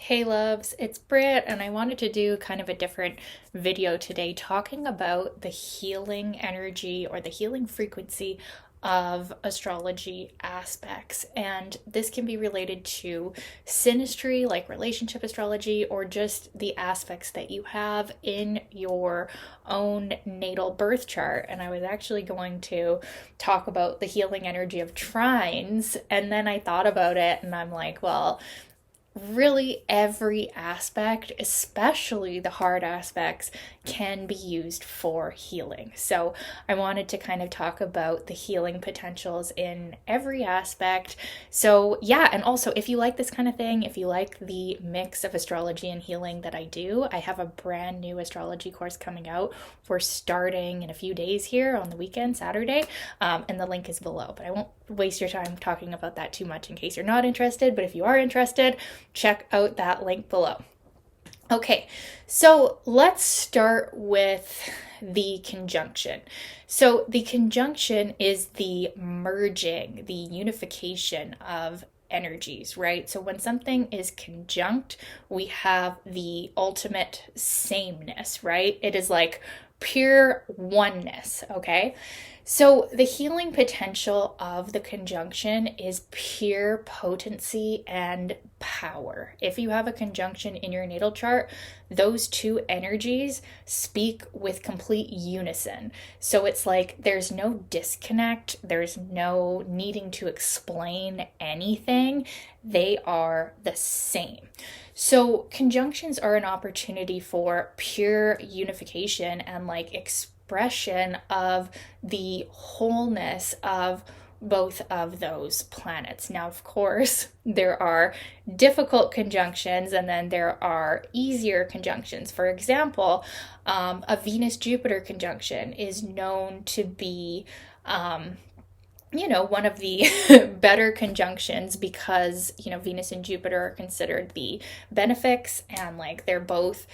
Hey loves, it's Britt, and I wanted to do kind of a different video today talking about the healing energy or the healing frequency of astrology aspects. And this can be related to synastry, like relationship astrology, or just the aspects that you have in your own natal birth chart. And I was actually going to talk about the healing energy of trines, and then I thought about it and I'm like, well, really every aspect, especially the hard aspects, can be used for healing. So I wanted to kind of talk about the healing potentials in every aspect. So yeah, and also if you like this kind of thing, if you like the mix of astrology and healing that I do, I have a brand new astrology course coming out. We're starting in a few days here on the weekend, Saturday, and the link is below. But I won't waste your time talking about that too much in case you're not interested. But if you are interested, check out that link below. Okay, so let's start with the conjunction. So the conjunction is the merging, the unification of energies, right? So when something is conjunct, we have the ultimate sameness, right? It is like pure oneness, okay? So the healing potential of the conjunction is pure potency and power. If you have a conjunction in your natal chart, those two energies speak with complete unison. So it's like there's no disconnect, there's no needing to explain anything. They are the same. So conjunctions are an opportunity for pure unification and like expression of the wholeness of both of those planets. Now, of course, there are difficult conjunctions and then there are easier conjunctions. For example, a Venus-Jupiter conjunction is known to be one of the better conjunctions because, Venus and Jupiter are considered the benefics and like they're both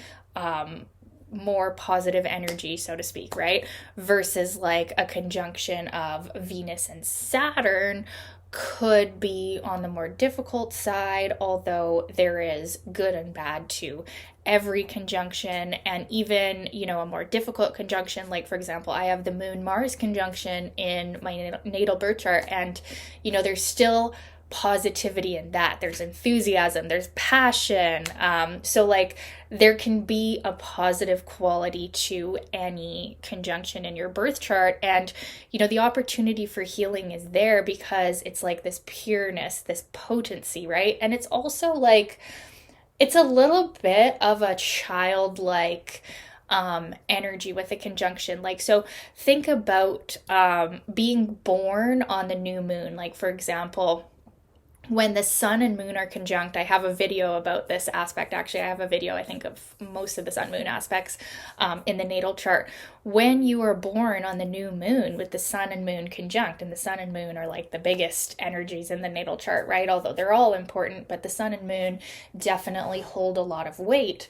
more positive energy, so to speak, right? Versus like a conjunction of Venus and Saturn could be on the more difficult side, although there is good and bad to every conjunction. And even, a more difficult conjunction, like for example, I have the Moon Mars conjunction in my natal birth chart, and there's still positivity in that. There's enthusiasm, there's passion. So like there can be a positive quality to any conjunction in your birth chart. And, the opportunity for healing is there because it's like this pureness, this potency, right? And it's also like, it's a little bit of a childlike energy with a conjunction. Like, so think about being born on the new moon. Like, for example, when the sun and moon are conjunct, I have a video about this aspect. Actually, I have a video, I think, of most of the sun moon aspects in the natal chart. When you are born on the new moon with the sun and moon conjunct, and the sun and moon are like the biggest energies in the natal chart, right? Although they're all important, but the sun and moon definitely hold a lot of weight.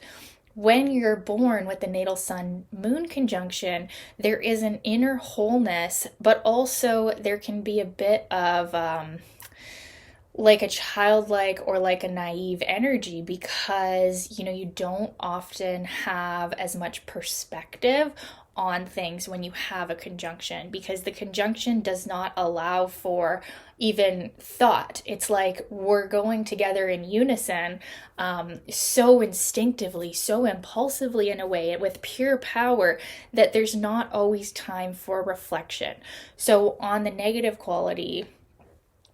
When you're born with the natal sun moon conjunction, there is an inner wholeness, but also there can be a bit of like a childlike or like a naive energy because you don't often have as much perspective on things when you have a conjunction, because the conjunction does not allow for even thought. It's like we're going together in unison, so instinctively, so impulsively in a way, with pure power, that there's not always time for reflection. So on the negative quality,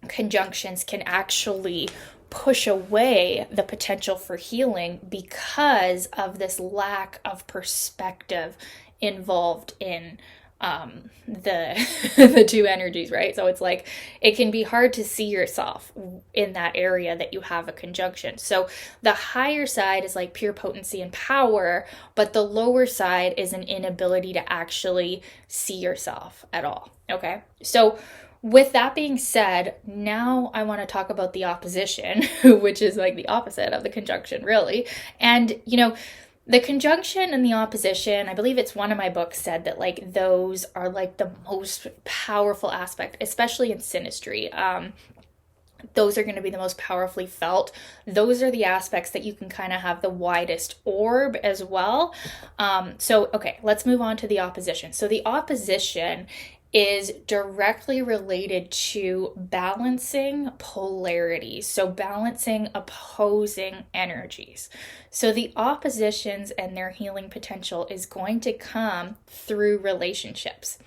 conjunctions can actually push away the potential for healing because of this lack of perspective involved in the the two energies, right? So it's like it can be hard to see yourself in that area that you have a conjunction. So the higher side is like pure potency and power, but the lower side is an inability to actually see yourself at all. Okay, so with that being said, now I want to talk about the opposition, which is like the opposite of the conjunction, really. And, the conjunction and the opposition, I believe it's one of my books said that like those are like the most powerful aspect, especially in synastry. those are going to be the most powerfully felt. Those are the aspects that you can kind of have the widest orb as well. Okay, let's move on to the opposition. So the opposition is directly related to balancing polarities, so balancing opposing energies. So the oppositions and their healing potential is going to come through relationships.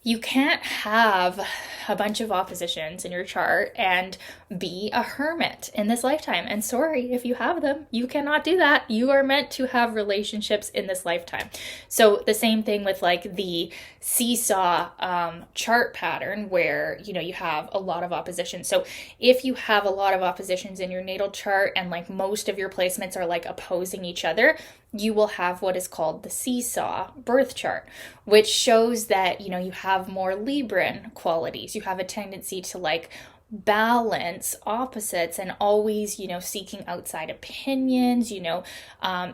You can't have a bunch of oppositions in your chart and be a hermit in this lifetime. And sorry, if you have them, you cannot do that. You are meant to have relationships in this lifetime. So the same thing with like the seesaw chart pattern where, you have a lot of opposition. So if you have a lot of oppositions in your natal chart and like most of your placements are like opposing each other, you will have what is called the seesaw birth chart, which shows that, you have more Libran qualities. You have a tendency to like balance opposites and always, seeking outside opinions,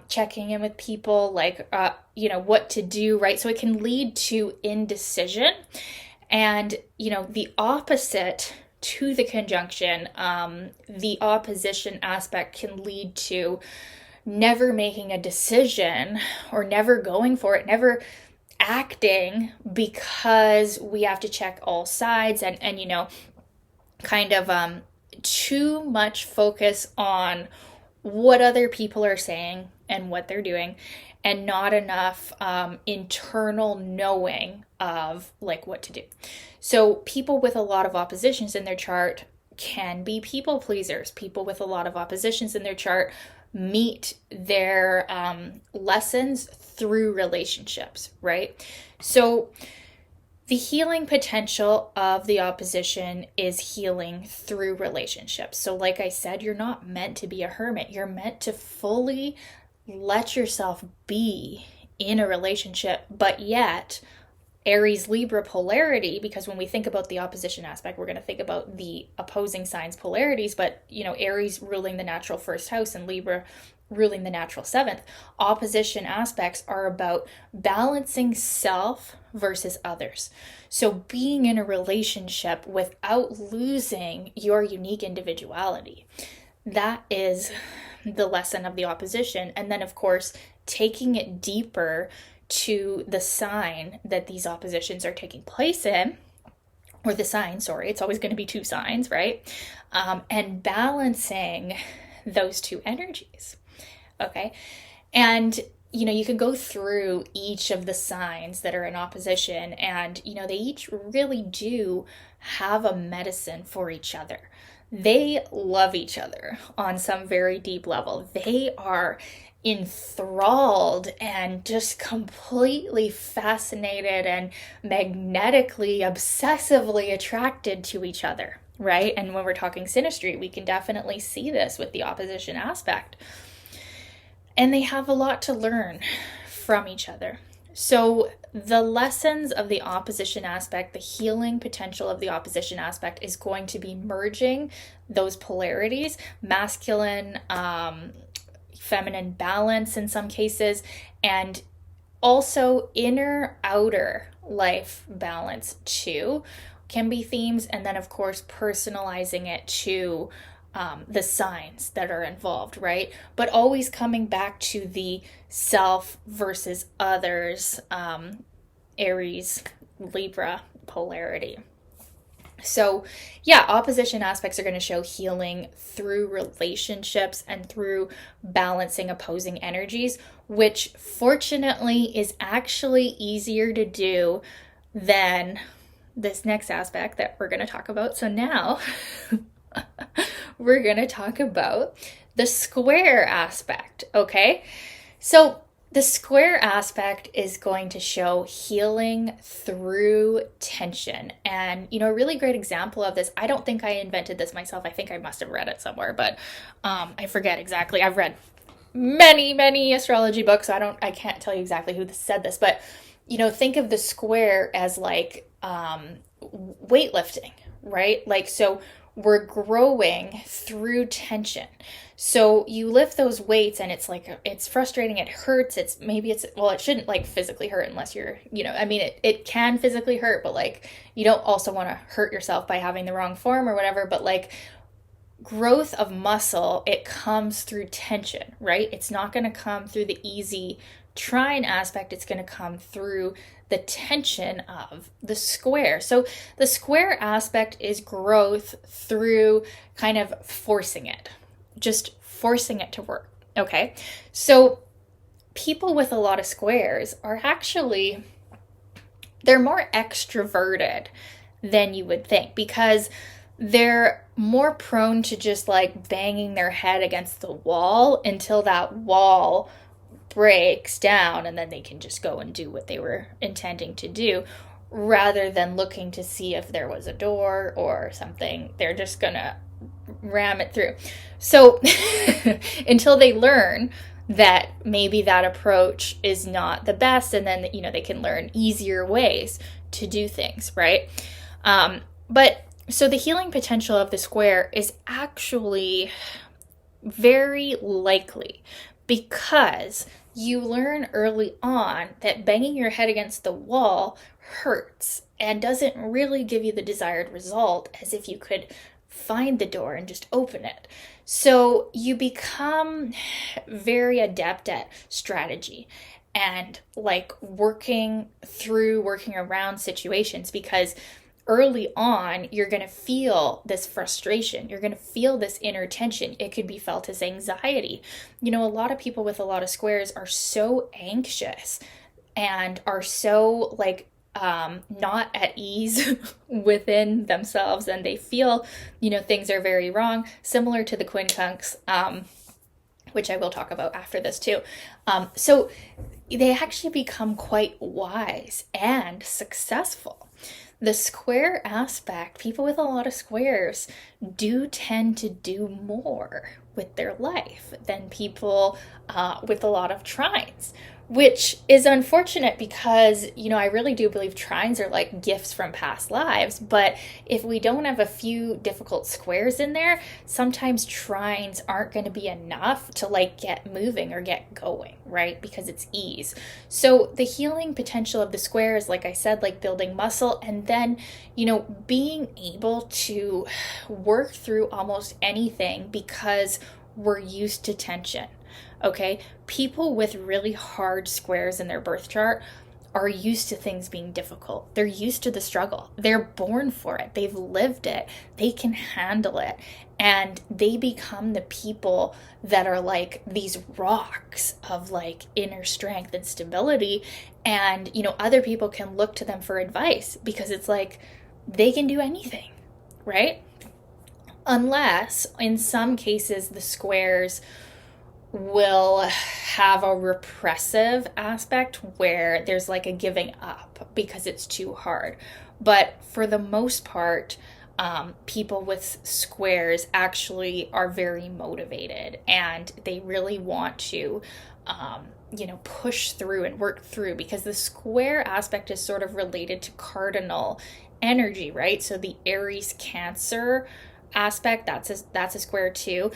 checking in with people, like, what to do, right? So it can lead to indecision. And, the opposite to the conjunction, the opposition aspect can lead to never making a decision or never going for it, never acting, because we have to check all sides and kind of too much focus on what other people are saying and what they're doing, and not enough internal knowing of like what to do. So people with a lot of oppositions in their chart can be people pleasers. People with a lot of oppositions in their chart meet their lessons through relationships, right? So the healing potential of the opposition is healing through relationships. So like I said, you're not meant to be a hermit. You're meant to fully let yourself be in a relationship, but yet Aries Libra polarity, because when we think about the opposition aspect, we're going to think about the opposing signs polarities, but Aries ruling the natural first house and Libra ruling the natural seventh. Opposition aspects are about balancing self versus others. So being in a relationship without losing your unique individuality. That is the lesson of the opposition. And then of course, taking it deeper to the sign that these oppositions are taking place in, or the sign, sorry, it's always going to be two signs, right? And balancing those two energies, okay? And, you can go through each of the signs that are in opposition, and, they each really do have a medicine for each other. They love each other on some very deep level. They are enthralled and just completely fascinated and magnetically, obsessively attracted to each other, right? And when we're talking synastry, we can definitely see this with the opposition aspect. And they have a lot to learn from each other. So the lessons of the opposition aspect, the healing potential of the opposition aspect is going to be merging those polarities, masculine, feminine balance in some cases, and also inner outer life balance too can be themes. And then of course personalizing it to the signs that are involved, right? But always coming back to the self versus others, Aries Libra polarity. So yeah, opposition aspects are going to show healing through relationships and through balancing opposing energies, which fortunately is actually easier to do than this next aspect that we're going to talk about. So now we're going to talk about the square aspect, okay? So the square aspect is going to show healing through tension. And, a really great example of this, I don't think I invented this myself. I think I must have read it somewhere, but I forget exactly. I've read many astrology books. So I can't tell you exactly who said this, but, think of the square as like weightlifting, right? Like, so we're growing through tension. So you lift those weights and it's like, it's frustrating. It hurts. It shouldn't like physically hurt unless you're, it can physically hurt, but like, you don't also want to hurt yourself by having the wrong form or whatever. But like growth of muscle, it comes through tension, right? It's not going to come through the easy trine aspect. It's going to come through the tension of the square. So the square aspect is growth through kind of forcing it, just forcing it to work. Okay. So people with a lot of squares are actually, they're more extroverted than you would think, because they're more prone to just like banging their head against the wall until that wall breaks down, and then they can just go and do what they were intending to do, rather than looking to see if there was a door or something. They're just gonna ram it through. So until they learn that maybe that approach is not the best, and then, you know, they can learn easier ways to do things, right? But so the healing potential of the square is actually very likely because you learn early on that banging your head against the wall hurts and doesn't really give you the desired result as if you could find the door and just open it. So you become very adept at strategy and like working around situations, because early on, you're going to feel this frustration. You're going to feel this inner tension. It could be felt as anxiety. You know, a lot of people with a lot of squares are so anxious and are so like not at ease within themselves, and they feel, you know, things are very wrong, similar to the quincunx, which I will talk about after this too. So they actually become quite wise and successful. The square aspect, people with a lot of squares do tend to do more with their life than people with a lot of trines, which is unfortunate because, you know, I really do believe trines are like gifts from past lives. But if we don't have a few difficult squares in there, sometimes trines aren't going to be enough to like get moving or get going, right? Because it's ease. So the healing potential of the square is, like I said, like building muscle, and then, you know, being able to work through almost anything because we're used to tension. Okay, people with really hard squares in their birth chart are used to things being difficult. They're used to the struggle. They're born for it. They've lived it. They can handle it. And they become the people that are like these rocks of like inner strength and stability. And, you know, other people can look to them for advice because it's like they can do anything, right? Unless in some cases the squares will have a repressive aspect where there's like a giving up because it's too hard. But for the most part, people with squares actually are very motivated and they really want to, you know, push through and work through, because the square aspect is sort of related to cardinal energy, right? So the Aries Cancer aspect, that's a square too.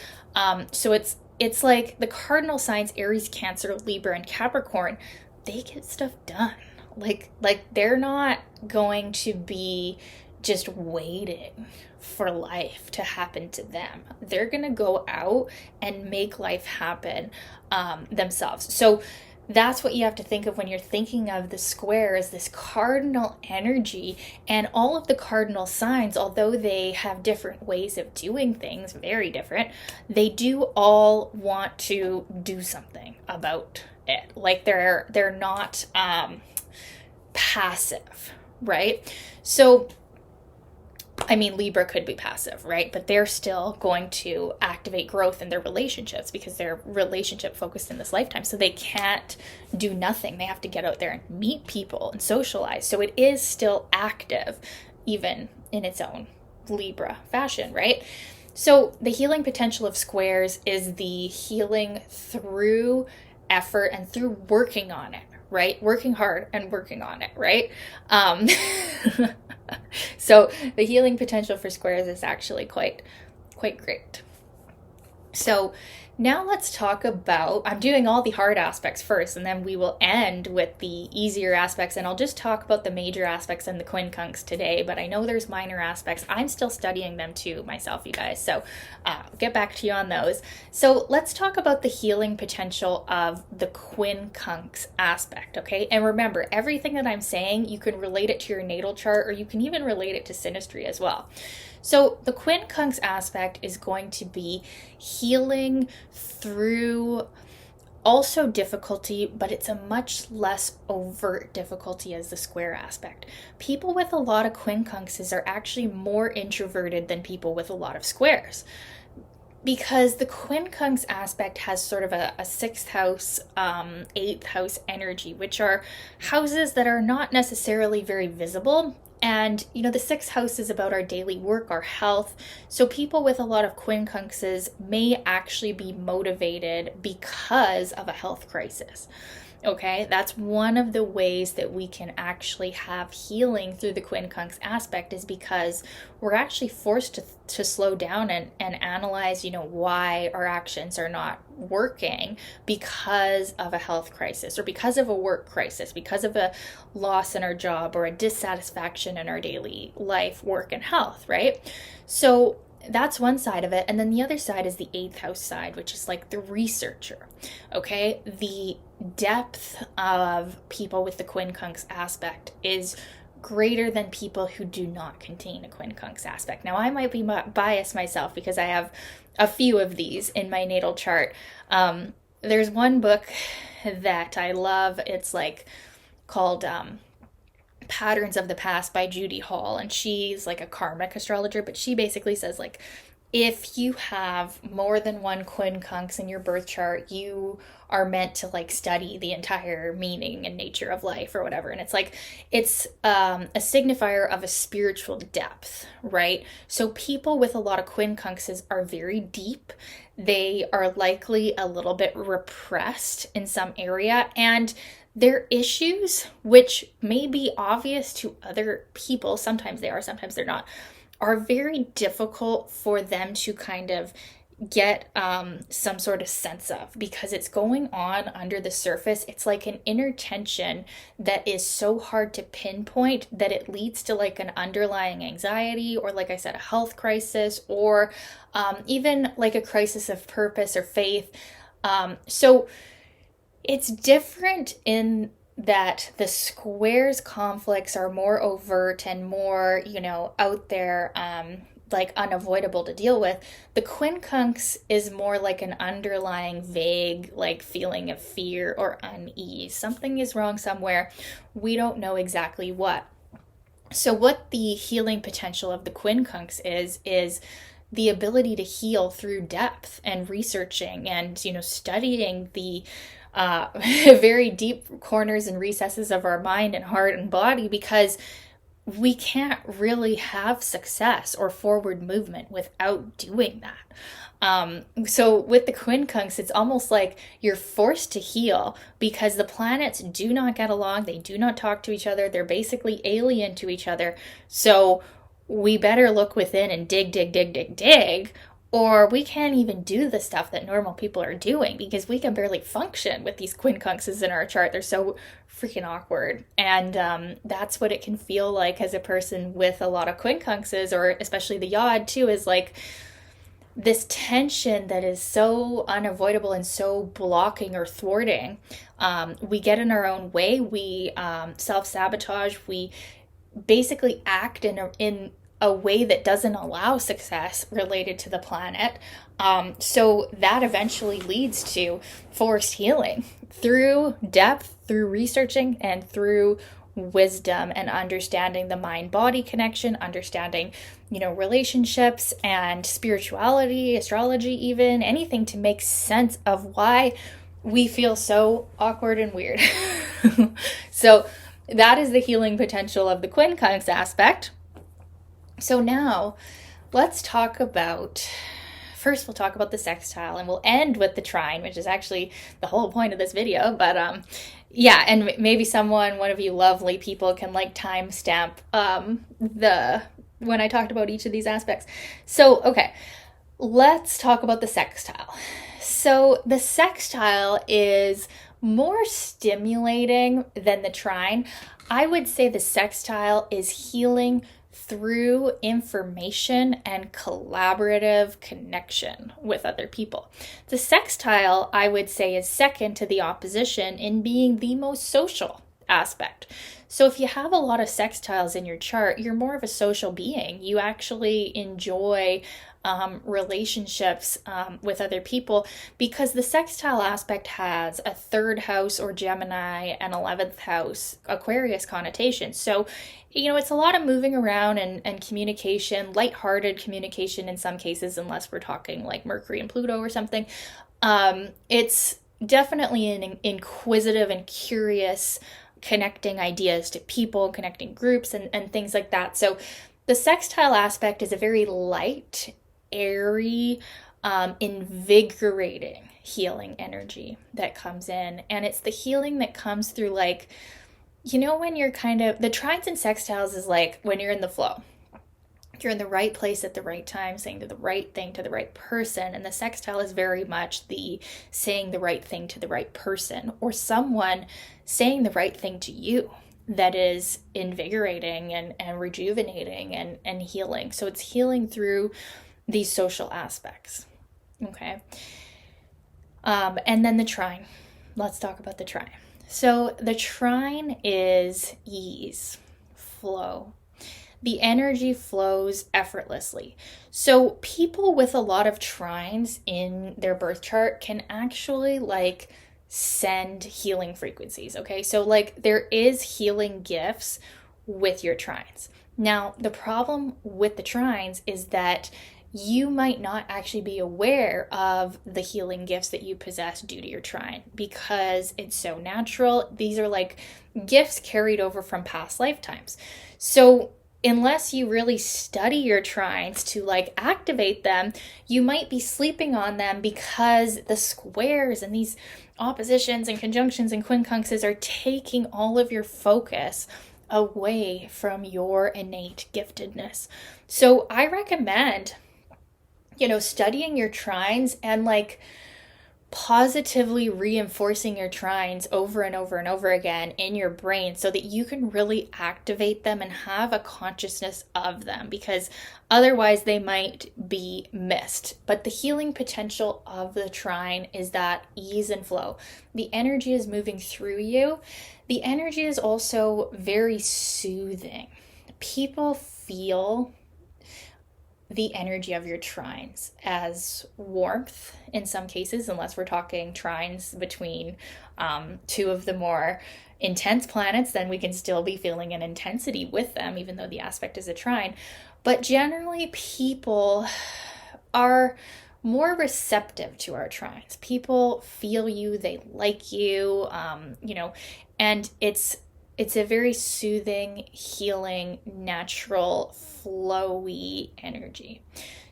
So it's like the cardinal signs, Aries, Cancer, Libra, and Capricorn, they get stuff done. Like they're not going to be just waiting for life to happen to them. They're going to go out and make life happen themselves. So that's what you have to think of when you're thinking of the square, as this cardinal energy. And all of the cardinal signs, although they have different ways of doing things, very different, they do all want to do something about it. Like they're not passive, right? So I mean, Libra could be passive, right? But they're still going to activate growth in their relationships because they're relationship focused in this lifetime. So they can't do nothing. They have to get out there and meet people and socialize. So it is still active, even in its own Libra fashion, right? So the healing potential of squares is the healing through effort and through working on it, right? Working hard and working on it, right? So the healing potential for squares is actually quite great. So Now let's talk about, I'm doing all the hard aspects first, and then we will end with the easier aspects, and I'll just talk about the major aspects in the quincunx today, but I know there's minor aspects. I'm still studying them too myself, you guys, so I'll get back to you on those. So let's talk about the healing potential of the quincunx aspect, okay? And remember, everything that I'm saying, you can relate it to your natal chart, or you can even relate it to synastry as well. So the quincunx aspect is going to be healing through also difficulty, but it's a much less overt difficulty as the square aspect. People with a lot of quincunxes are actually more introverted than people with a lot of squares, because the quincunx aspect has sort of a sixth house, eighth house energy, which are houses that are not necessarily very visible. And, the sixth house is about our daily work, our health. So people with a lot of quincunxes may actually be motivated because of a health crisis. Okay, that's one of the ways that we can actually have healing through the quincunx aspect, is because we're actually forced to slow down and analyze, why our actions are not working because of a health crisis, or because of a work crisis, because of a loss in our job, or a dissatisfaction in our daily life, work, and health, right? So that's one side of it. And then the other side is the eighth house side, which is like the researcher. Okay, the depth of people with the quincunx aspect is greater than people who do not contain a quincunx aspect. Now, I might be biased myself because I have a few of these in my natal chart. There's one book that I love. It's like called Patterns of the Past by Judy Hall, and she's like a karmic astrologer, but she basically says, like, if you have more than one quincunx in your birth chart, you are meant to like study the entire meaning and nature of life, or whatever. And it's like, it's a signifier of a spiritual depth, right? So people with a lot of quincunxes are very deep. They are likely a little bit repressed in some area, and their issues, which may be obvious to other people, sometimes they are, sometimes they're not, are very difficult for them to kind of get some sort of sense of, because it's going on under the surface. It's like an inner tension that is so hard to pinpoint that it leads to like an underlying anxiety, or like I said, a health crisis, or even like a crisis of purpose or faith. So it's different in that the squares conflicts are more overt and more, out there, like unavoidable to deal with. The quincunx is more like an underlying vague, like feeling of fear or unease. Something is wrong somewhere. We don't know exactly what. So what the healing potential of the quincunx is the ability to heal through depth and researching and, studying the very deep corners and recesses of our mind and heart and body, because we can't really have success or forward movement without doing that. So with the quincunx, it's almost like you're forced to heal because the planets do not get along. They do not talk to each other. They're basically alien to each other. So we better look within and dig, or we can't even do the stuff that normal people are doing because we can barely function with these quincunxes in our chart. They're so freaking awkward. And that's what it can feel like as a person with a lot of quincunxes, or especially the yod too, is like this tension that is so unavoidable and so blocking or thwarting. We get in our own way. We self-sabotage. We basically act in a way that doesn't allow success related to the planet. So that eventually leads to forced healing through depth, through researching, and through wisdom and understanding the mind-body connection, understanding, relationships and spirituality, astrology, even anything to make sense of why we feel so awkward and weird. So that is the healing potential of the quincunx aspect. So now let's talk about, first we'll talk about the sextile, and we'll end with the trine, which is actually the whole point of this video. But yeah, and maybe one of you lovely people can like timestamp when I talked about each of these aspects. So, okay, let's talk about the sextile. So the sextile is more stimulating than the trine. I would say the sextile is healing through information and collaborative connection with other people. The sextile, I would say, is second to the opposition in being the most social aspect. So if you have a lot of sextiles in your chart, you're more of a social being. You actually enjoy relationships with other people, because the sextile aspect has a third house or Gemini and 11th house Aquarius connotation. So, it's a lot of moving around and communication, lighthearted communication in some cases, unless we're talking like Mercury and Pluto or something. It's definitely an inquisitive and curious, connecting ideas to people, connecting groups and things like that. So the sextile aspect is a very light, airy, invigorating healing energy that comes in. And it's the healing that comes through, like, when you're the trines and sextiles is like when you're in the flow. You're in the right place at the right time, saying the right thing to the right person. And the sextile is very much the saying the right thing to the right person, or someone saying the right thing to you that is invigorating and rejuvenating and healing. So it's healing through these social aspects. Okay. And then the trine. Let's talk about the trine. So the trine is ease, flow. The energy flows effortlessly. So people with a lot of trines in their birth chart can actually send healing frequencies, okay? So there is healing gifts with your trines. Now, the problem with the trines is that you might not actually be aware of the healing gifts that you possess due to your trine, because it's so natural. These are gifts carried over from past lifetimes. So unless you really study your trines to activate them, you might be sleeping on them, because the squares and these oppositions and conjunctions and quincunxes are taking all of your focus away from your innate giftedness. So I recommend studying your trines and positively reinforcing your trines over and over and over again in your brain, so that you can really activate them and have a consciousness of them, because otherwise they might be missed. But the healing potential of the trine is that ease and flow. The energy is moving through you. The energy is also very soothing. People feel the energy of your trines as warmth in some cases, unless we're talking trines between two of the more intense planets, then we can still be feeling an intensity with them, even though the aspect is a trine. But generally, people are more receptive to our trines. People feel you, they like you, and it's a very soothing, healing, natural, flowy energy.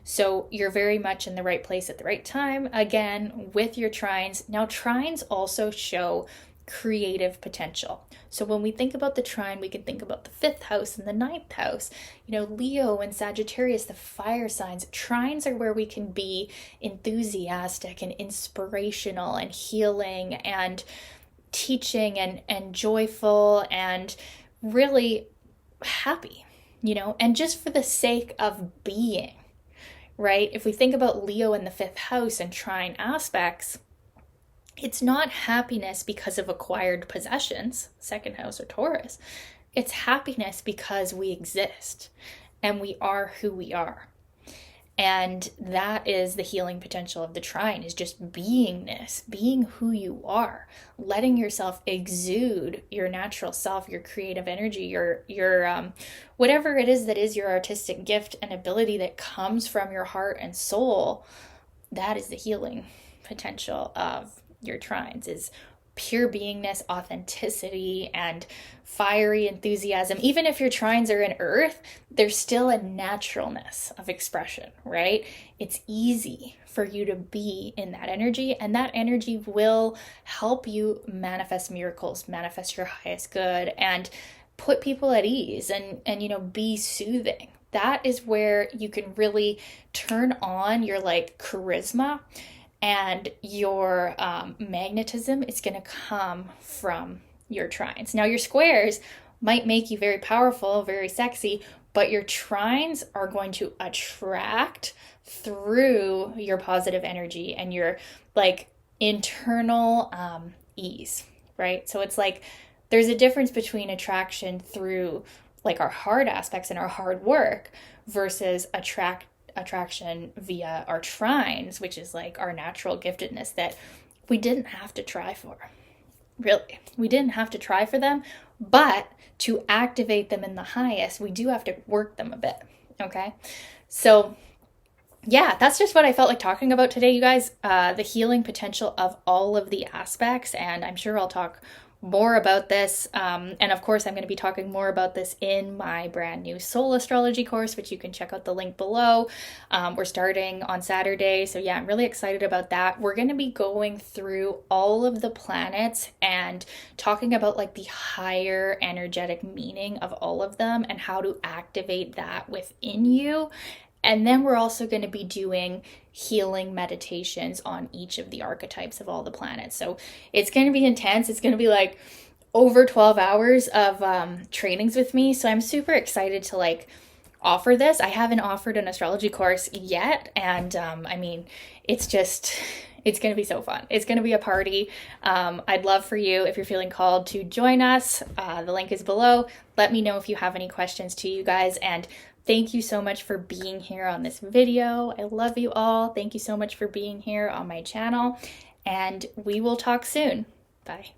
So you're very much in the right place at the right time, again, with your trines. Now, trines also show creative potential. So when we think about the trine, we can think about the 5th house and the 9th house. Leo and Sagittarius, the fire signs. Trines are where we can be enthusiastic and inspirational and healing and teaching and joyful and really happy, and just for the sake of being, right? If we think about Leo in the 5th house and trine aspects, it's not happiness because of acquired possessions, 2nd house or Taurus. It's happiness because we exist and we are who we are. And that is the healing potential of the trine, is just beingness, being who you are, letting yourself exude your natural self, your creative energy, your whatever it is that is your artistic gift and ability that comes from your heart and soul. That is the healing potential of your trines, is pure beingness, authenticity, and fiery enthusiasm. Even if your trines are in earth, there's still a naturalness of expression, right? It's easy for you to be in that energy, and that energy will help you manifest miracles, manifest your highest good, and put people at ease and be soothing. That is where you can really turn on your charisma and your magnetism is going to come from your trines. Now, your squares might make you very powerful, very sexy, but your trines are going to attract through your positive energy and your like internal ease, right? So it's like there's a difference between attraction through like our hard aspects and our hard work versus attraction via our trines, which is like our natural giftedness that we didn't have to try for. Really, we didn't have to try for them, but to activate them in the highest, we do have to work them a bit. Okay. So yeah, that's just what I felt like talking about today, you guys. The healing potential of all of the aspects. And I'm sure I'll talk more about this. And of course, I'm going to be talking more about this in my brand new soul astrology course, which you can check out the link below. We're starting on Saturday. So yeah, I'm really excited about that. We're going to be going through all of the planets and talking about like the higher energetic meaning of all of them and how to activate that within you. And then we're also going to be doing healing meditations on each of the archetypes of all the planets. So it's going to be intense. It's going to be like over 12 hours of trainings with me. So I'm super excited to like offer this. I haven't offered an astrology course yet. And I mean, it's going to be so fun. It's going to be a party. I'd love for you, if you're feeling called, to join us. The link is below. Let me know if you have any questions to you guys. And thank you so much for being here on this video. I love you all. Thank you so much for being here on my channel. And we will talk soon. Bye.